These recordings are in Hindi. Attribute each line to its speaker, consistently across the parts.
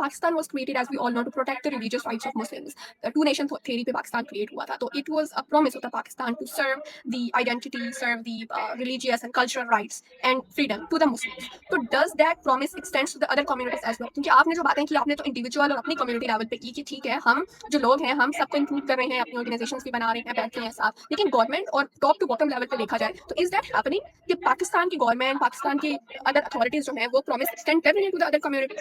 Speaker 1: Pakistan was created, as we all know, to protect the religious rights of Muslims. The two nation theory पे Pakistan create हुआ था. So it was a promise of the Pakistan to serve the identity, serve the religious and cultural rights and freedom to the Muslims. So does that promise extends to the other communities as well? क्योंकि आपने जो बातें की आपने तो इंडिविजुअल और अपनी कम्युनिटी लेवल पे की कि ठीक है हम जो लोग हैं हम सबको इंक्लूड कर रहे हैं, अपनी ऑर्गेनाइजेशंस भी बना रहे हैं, बैठ रहे हैं साथ, लेकिन गवर्नमेंट और टॉप टू बॉटम लेवल पे देखा जाए तो इज दैट हैपनिंग कि पाकिस्तान की गवर्नमेंट, पाकिस्तान की अदर अथॉरिटीज जो है वो प्रॉमिस एक्सटेंड कर रही है टू द अदर कम्युनिटीज?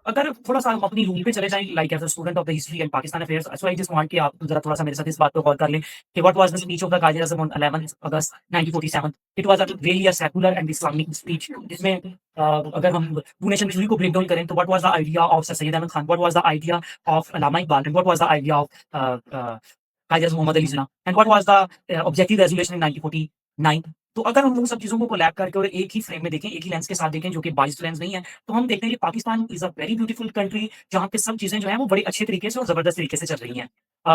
Speaker 2: अगर थोड़ा-सा हम अपनी रूट पे चले जाएँ like as a student of the history and Pakistan affairs, so I just want कि आप ज़रा थोड़ा-सा मेरे साथ इस बात पे गौर कर लें कि what was the speech of the Quaid Azam on 11th August 1947। It was a really a secular and Islamic speech जिसमें अगर हम टू नेशन थ्योरी को ब्रेक डाउन करें तो what was the idea of sir Syed Ahmad Khan, what was the idea of Allama Iqbal and what was the idea of Quaid Azam Mohammad Ali Jinnah and what was the objective resolution इन 1949। तो अगर हम उन सब चीज़ों को कोलैब करके और एक ही फ्रेम में देखें, एक ही लेंस के साथ देखें जो कि बाइस्ड लेंस नहीं है, तो हम देखते हैं कि Pakistan is a very beautiful country जहाँ पे सब चीज़ें जो हैं वो बड़े अच्छे तरीके से और ज़बरदस्त तरीके से चल रही हैं।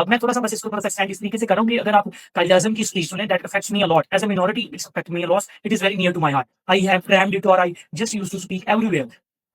Speaker 2: मैं थोड़ा-सा बस इसको थोड़ा-सा एक्सटेंड इस तरीके से कर रहा हूँ कि अगर आप कायद आज़म की स्पीच सुनें that affects me a lot as a minority it's affect me a lot, it is very near to my heart. I have crammed it or I just used to speak everywhere.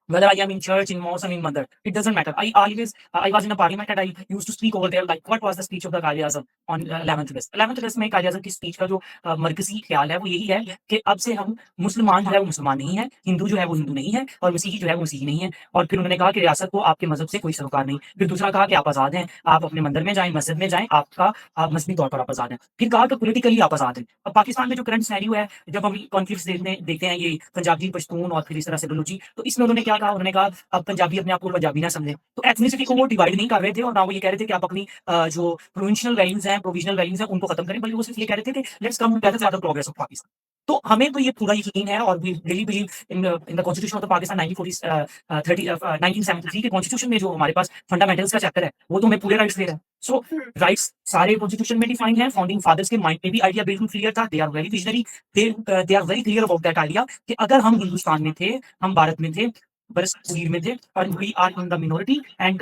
Speaker 2: Whether I am in church, in mosque, and in Mandar, it doesn't matter. I always, I was in a parliament and I used to speak over there. Like, what was the speech of the Qaid Azam on 11th August? 11th August में कायद आज़म की स्पीच का जो मरकजी ख्याल है वो यही है कि अब से हम मुसलमान जो है वो मुसलमान नहीं है, हिंदू जो है वो हिंदू नहीं है और मसीही जो है वो मसीही नहीं है। और फिर उन्होंने कहा कि रियासत को आपके मजहब से कोई सरोकार नहीं। फिर दूसरा कहा कि आप आज़ाद हैं, आप अपने मंदिर में जाएं, मस्जिद में जाएं, आपका आप मजहबी तौर पर आप आज़ाद हैं। फिर कहा कि पोलिटिकली आप आज़ाद हैं। अब पाकिस्तान में जो करंट सिनेरियो है, जब हम कॉन्फ्लिक्ट्स देखते हैं ये पंजाबी, पश्तून और फिर इस तरह से बलूची, तो इसमें उन्होंने क्या कहा? उन्होंने कहा अब पंजाबी अपने आप को पंजाबी ना समझें। तो एथनिसिटी को वो डिवाइड नहीं कर रहे थे और ना वो ये कह रहे थे कि आप अपनी जो प्रोविंशियल वैल्यूज़ हैं, प्रोविजनल वैल्यूज़ हैं, उनको खत्म करें, बल्कि वो सिर्फ ये कह रहे थे कि let's come together for the progress of Pakistan. तो हमें तो ये पूरा यकीन है और we really believe in the constitution of the Pakistan 1973 के कॉन्स्टिट्यूशन में जो हमारे पास फंडामेंटल्स का चैप्टर है, वो तो हमें पूरे राइट्स दे रहा है। सो राइट्स सारे कॉन्स्टिट्यूशन में डिफाइंड हैं, फाउंडिंग फादर्स के माइंड में भी आइडिया बिल्कुल क्लियर था, they are very visionary, they are very clear about that idea कि अगर हम हिंदुस्तान में थे, हम भारत में थे, बरसगीर में थे और we are in the minority and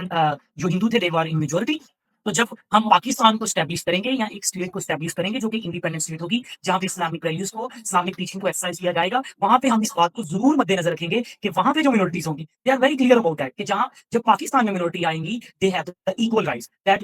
Speaker 2: जो हिंदू थे दे वर इन मेजॉरिटी। तो जब हम पाकिस्तान को एस्टैब्लिश करेंगे या एक स्टेट को एस्टैब्लिश करेंगे जो कि इंडिपेंडेंट स्टेट होगी, जहाँ पे इस्लामिक वैल्यूज को, इस्लामिक टीचिंग को एक्सरसाइज किया जाएगा, वहाँ पे हम इस बात को ज़रूर मद्देनज़र रखेंगे कि वहाँ पे जो मिनॉरिटीज़ होंगी, they are very clear about that कि जहाँ जब पाकिस्तान में मिनॉरिटी आएँगी, they have the equal rights that